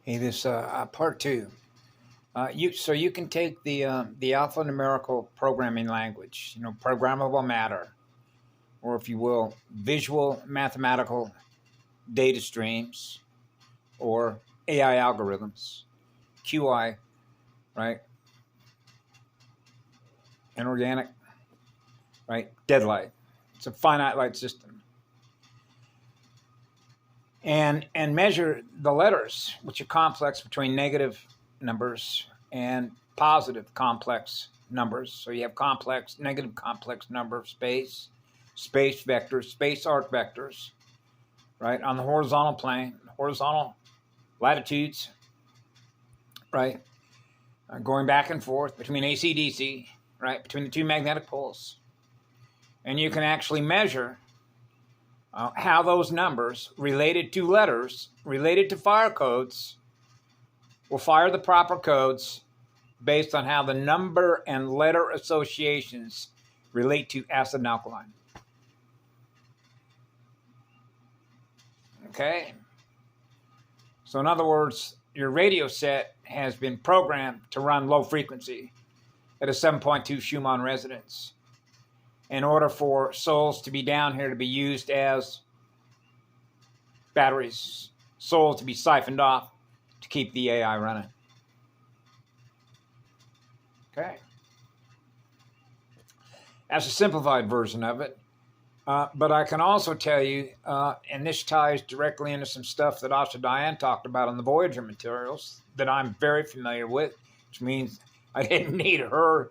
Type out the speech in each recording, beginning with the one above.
Hey, this part two. You can take the alphanumerical programming language, programmable matter, or if you will, visual mathematical data streams, or AI algorithms, QI, right? Inorganic, right? Deadlight. It's a finite light system, and measure the letters, which are complex between negative numbers and positive complex numbers. So you have complex, negative complex number space, space vectors, space arc vectors, right? On the horizontal plane, horizontal latitudes, right? Going back and forth between AC, DC, right? Between the two magnetic poles. And you can actually measure how those numbers related to letters, related to fire codes, will fire the proper codes based on how the number and letter associations relate to acid and alkaline. Okay? So in other words, your radio set has been programmed to run low frequency at a 7.2 Schumann resonance in order for souls to be down here to be used as batteries, souls to be siphoned off to keep the AI running. Okay. That's a simplified version of it. But I can also tell you, and this ties directly into some stuff that Asha Diane talked about on the Voyager materials that I'm very familiar with, which means I didn't need her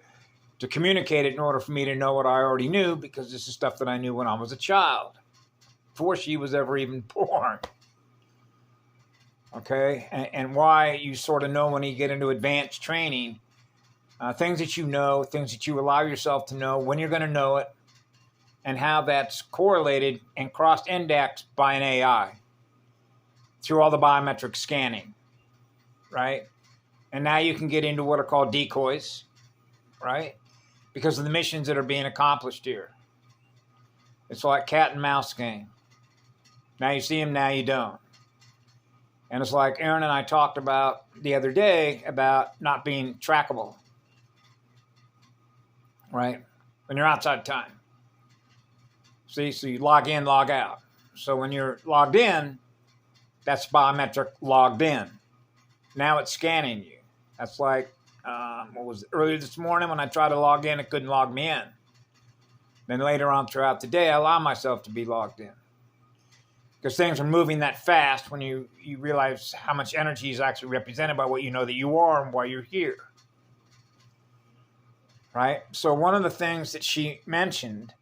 to communicate it in order for me to know what I already knew, because this is stuff that I knew when I was a child, before she was ever even born. Okay, and why you sort of know when you get into advanced training, things that you know, things that you allow yourself to know, when you're going to know it, and how that's correlated and cross-indexed by an AI through all the biometric scanning, right? And now you can get into what are called decoys, right? Because of the missions that are being accomplished here. It's like cat and mouse game. Now you see them, now you don't. And it's like Aaron and I talked about the other day about not being trackable, right? When you're outside time. See, so you log in, log out. So when you're logged in, that's biometric logged in. Now it's scanning you. That's like, what was it? Earlier this morning when I tried to log in, it couldn't log me in. Then later on throughout the day, I allow myself to be logged in. Because things are moving that fast when you realize how much energy is actually represented by what you know that you are and why you're here. Right? So one of the things that she mentioned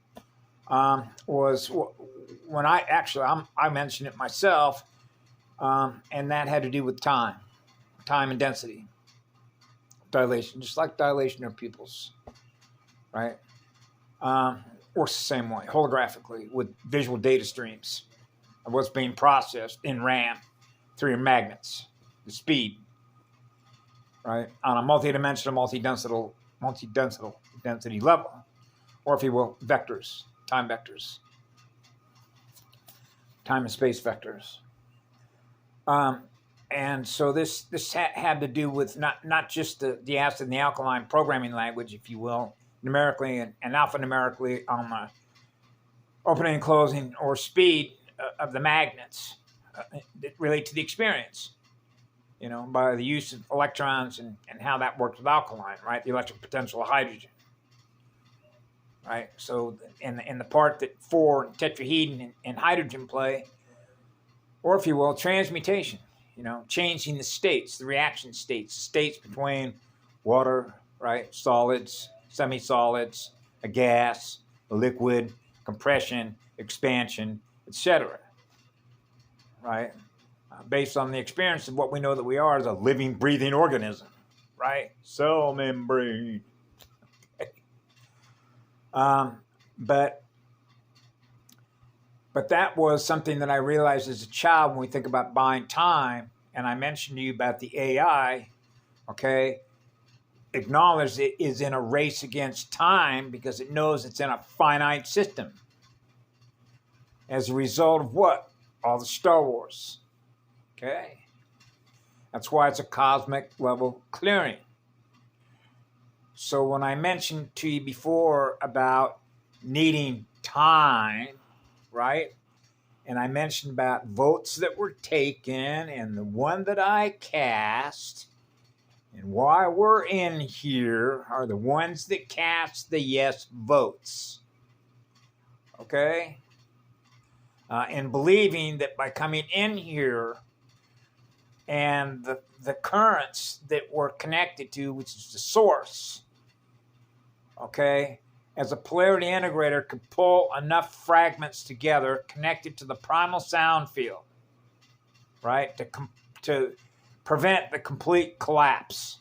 was when I mentioned it myself, and that had to do with time and density, dilation, just like dilation of pupils, right? Works the same way, holographically, with visual data streams of what's being processed in RAM through your magnets, the speed, right? On a multidimensional, multi-density level, or if you will, vectors, time vectors, time and space vectors. And so this had to do with not just the acid and the alkaline programming language, if you will, numerically and alphanumerically on the opening and closing or speed of the magnets that relate to the experience, by the use of electrons and how that works with alkaline, right? The electric potential of hydrogen, right? So in the part that for tetrahedron and hydrogen play, or if you will, transmutation, changing the states, the reaction states between water, right? Solids, semi-solids, a gas, a liquid, compression, expansion, etc. Right? Based on the experience of what we know that we are as a living, breathing organism, right? Cell membrane. But that was something that I realized as a child when we think about buying time, and I mentioned to you about the AI, okay? Acknowledge it is in a race against time because it knows it's in a finite system. As a result of what? All the Star Wars, okay? That's why it's a cosmic level clearing. So when I mentioned to you before about needing time, right? And I mentioned about votes that were taken and the one that I cast and why we're in here are the ones that cast the yes votes. Okay? And believing that by coming in here and the currents that we're connected to, which is the source, okay, as a polarity integrator could pull enough fragments together connected to the primal sound field, right, to prevent the complete collapse,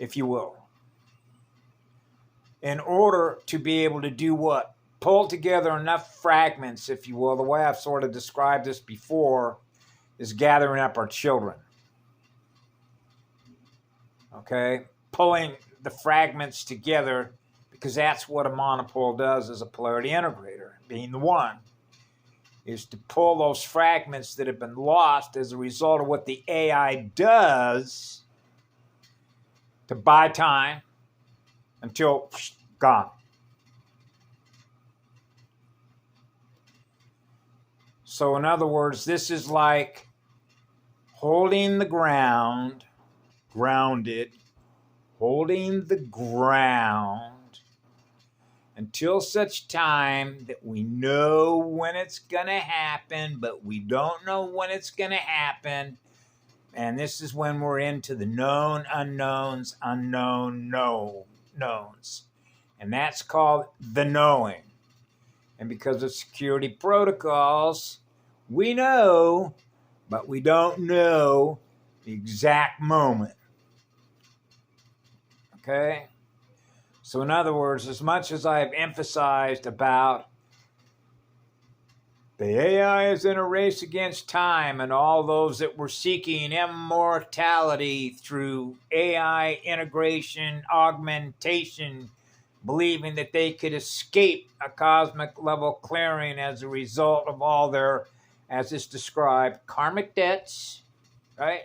if you will. In order to be able to do what? Pull together enough fragments, if you will. The way I've sort of described this before is gathering up our children. Okay? Pulling the fragments together, because that's what a monopole does as a polarity integrator, being the one, is to pull those fragments that have been lost as a result of what the AI does to buy time until gone. So in other words, this is like holding the ground, grounded, holding the ground until such time that we know when it's going to happen, but we don't know when it's going to happen. And this is when we're into the known unknowns, unknown knowns. And that's called the knowing. And because of security protocols, we know, but we don't know the exact moment. Okay? So in other words, as much as I've emphasized about the AI is in a race against time and all those that were seeking immortality through AI integration, augmentation, believing that they could escape a cosmic level clearing as a result of all their, as it's described, karmic debts, right?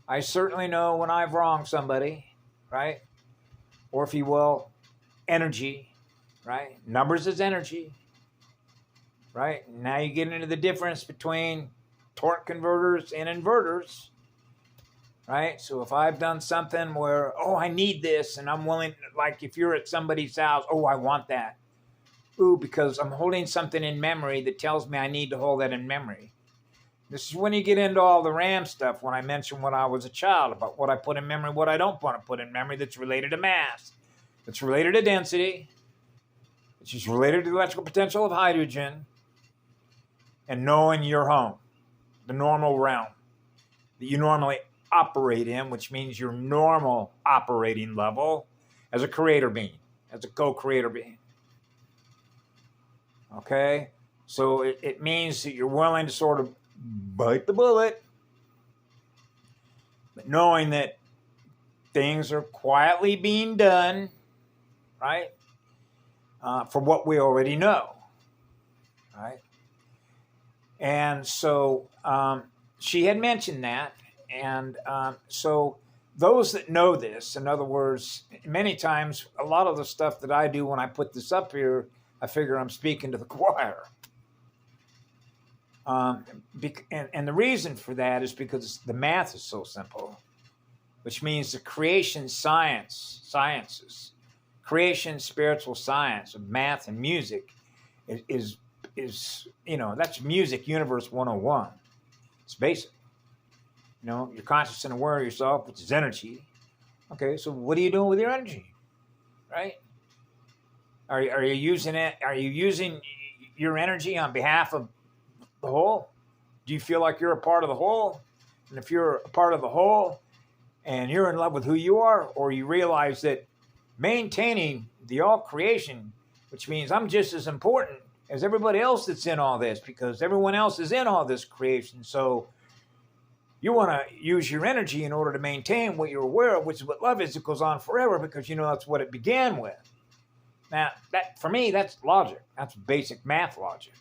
I certainly know when I've wronged somebody, right? Or if you will, energy, right? Numbers is energy, right? Now you get into the difference between torque converters and inverters, right? So if I've done something where, oh, I need this, and I'm willing, like if you're at somebody's house, oh, I want that. Ooh, because I'm holding something in memory that tells me I need to hold that in memory. This is when you get into all the RAM stuff, when I mentioned when I was a child, about what I put in memory, what I don't want to put in memory that's related to mass, that's related to density, which is related to the electrical potential of hydrogen, and knowing your home, the normal realm that you normally operate in, which means your normal operating level as a creator being, as a co-creator being. Okay? So it means that you're willing to sort of bite the bullet, but knowing that things are quietly being done, right? For what we already know, right? And so she had mentioned that. And so those that know this, in other words, many times, a lot of the stuff that I do when I put this up here, I figure I'm speaking to the choir. And the reason for that is because the math is so simple, which means the creation sciences, creation spiritual science of math and music is that's music universe 101. It's basic. You're conscious and aware of yourself, which is energy. Okay, so what are you doing with your energy, right? Are you using it? Are you using your energy on behalf of the whole? Do you feel like you're a part of the whole? And if you're a part of the whole and you're in love with who you are, or you realize that maintaining the all creation, which means I'm just as important as everybody else that's in all this, because everyone else is in all this creation. So you want to use your energy in order to maintain what you're aware of, which is what love is. It goes on forever because that's what it began with. Now, that for me, that's logic. That's basic math logic.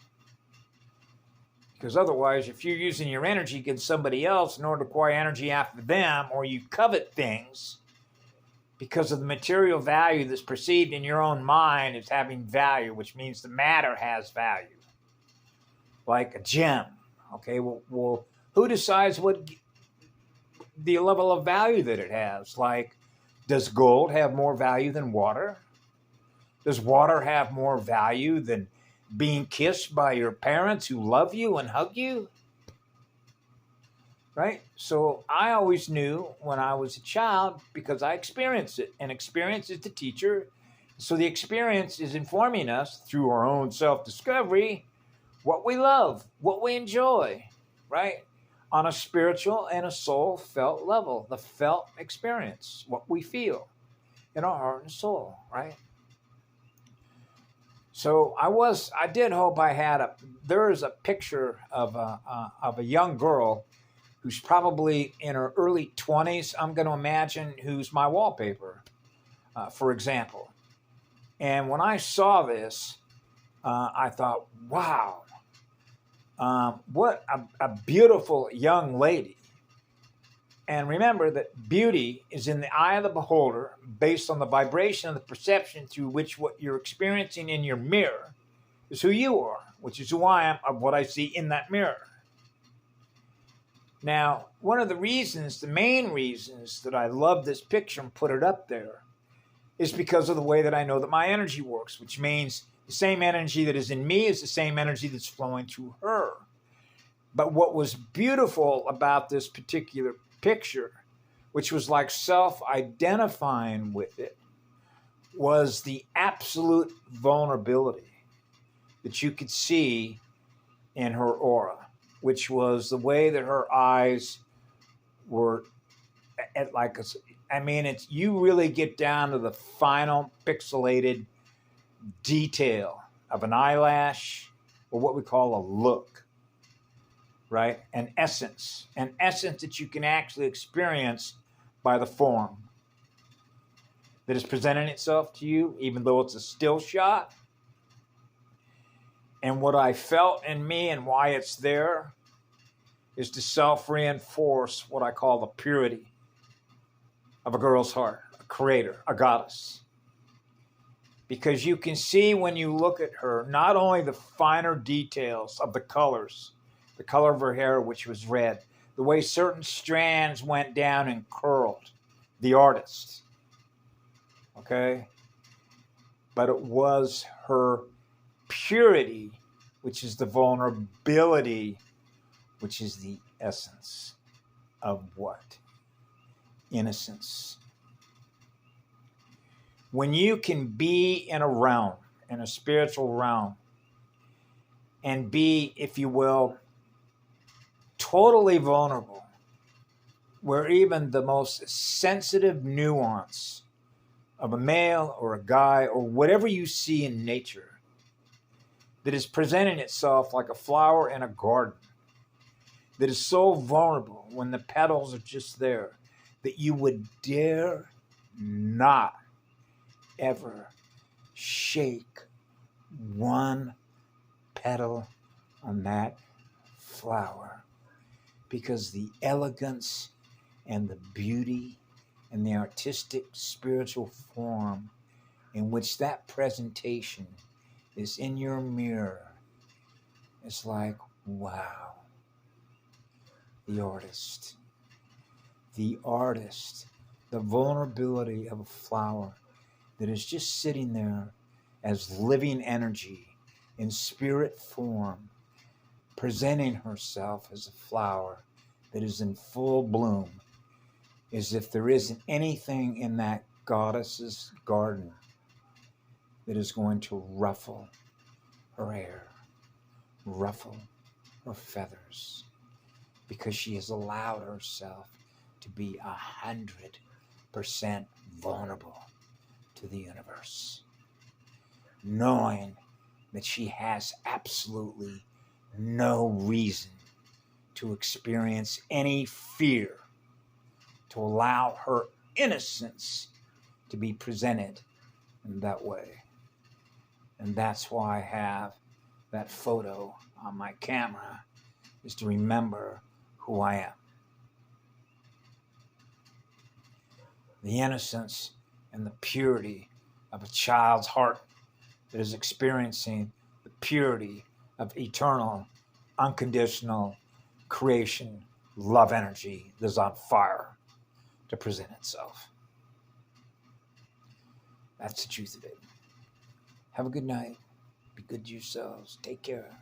Because otherwise, if you're using your energy against somebody else in order to acquire energy after them, or you covet things because of the material value that's perceived in your own mind as having value, which means the matter has value, like a gem. Okay, well, who decides what the level of value that it has? Like, does gold have more value than water? Does water have more value than being kissed by your parents who love you and hug you? Right? So I always knew when I was a child, because I experienced it, and experience is the teacher. So the experience is informing us through our own self-discovery what we love, what we enjoy, right? On a spiritual and a soul felt level, the felt experience, what we feel in our heart and soul, right? So I did hope I had there is a picture of a young girl who's probably in her early 20s, I'm going to imagine, who's my wallpaper, for example. And when I saw this, I thought, wow, what a beautiful young lady. And remember that beauty is in the eye of the beholder, based on the vibration of the perception through which what you're experiencing in your mirror is who you are, which is who I am, of what I see in that mirror. Now, one of the reasons, the main reasons that I love this picture and put it up there is because of the way that I know that my energy works, which means the same energy that is in me is the same energy that's flowing through her. But what was beautiful about this particular picture, which was like self-identifying with it, was the absolute vulnerability that you could see in her aura, which was the way that her eyes were at you really get down to the final pixelated detail of an eyelash, or what we call a look, right? An essence that you can actually experience by the form that is presenting itself to you, even though it's a still shot. And what I felt in me and why it's there is to self-reinforce what I call the purity of a girl's heart, a creator, a goddess. Because you can see when you look at her, not only the finer details of the colors, the color of her hair, which was red, the way certain strands went down and curled, the artist, okay? But it was her purity, which is the vulnerability, which is the essence of what? Innocence. When you can be in a realm, in a spiritual realm, and be, if you will, totally vulnerable, where even the most sensitive nuance of a male or a guy or whatever you see in nature that is presenting itself like a flower in a garden, that is so vulnerable when the petals are just there, that you would dare not ever shake one petal on that flower, because the elegance and the beauty and the artistic spiritual form in which that presentation is in your mirror is like, wow. The artist, the vulnerability of a flower that is just sitting there as living energy in spirit form, presenting herself as a flower that is in full bloom, as if there isn't anything in that goddess's garden that is going to ruffle her hair, ruffle her feathers, because she has allowed herself to be 100% vulnerable to the universe, knowing that she has absolutely no reason to experience any fear, to allow her innocence to be presented in that way. And that's why I have that photo on my camera, is to remember who I am. The innocence and the purity of a child's heart that is experiencing the purity of eternal, unconditional creation, love energy that is on fire to present itself. That's the truth of it. Have a good night. Be good to yourselves. Take care.